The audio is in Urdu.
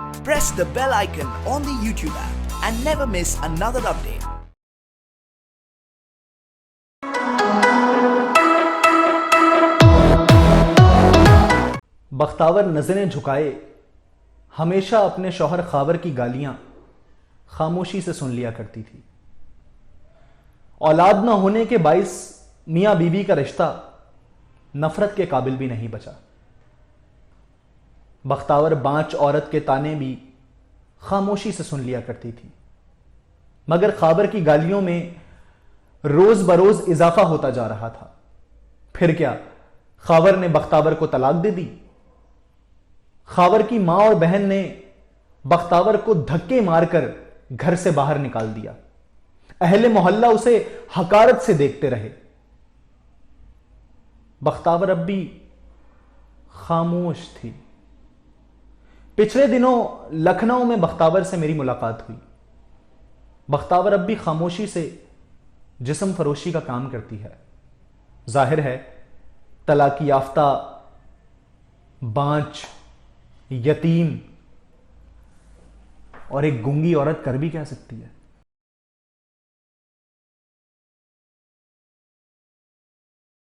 Press the bell icon on the YouTube app and never miss another update. بختاور نظریں جھکائے ہمیشہ اپنے شوہر خاور کی گالیاں خاموشی سے سن لیا کرتی تھی۔ اولاد نہ ہونے کے باعث میاں بیوی کا رشتہ نفرت کے قابل بھی نہیں بچا۔ بختاور بانچ عورت کے تانے بھی خاموشی سے سن لیا کرتی تھی، مگر خاور کی گالیوں میں روز بروز اضافہ ہوتا جا رہا تھا۔ پھر کیا خاور نے بختاور کو طلاق دے دی؟ خاور کی ماں اور بہن نے بختاور کو دھکے مار کر گھر سے باہر نکال دیا۔ اہل محلہ اسے حقارت سے دیکھتے رہے۔ بختاور اب بھی خاموش تھی۔ پچھلے دنوں لکھنؤ میں بختاور سے میری ملاقات ہوئی۔ بختاور اب بھی خاموشی سے جسم فروشی کا کام کرتی ہے۔ ظاہر ہے طلاق یافتہ، بانچ، یتیم اور ایک گونگی عورت کر بھی کہہ سکتی ہے۔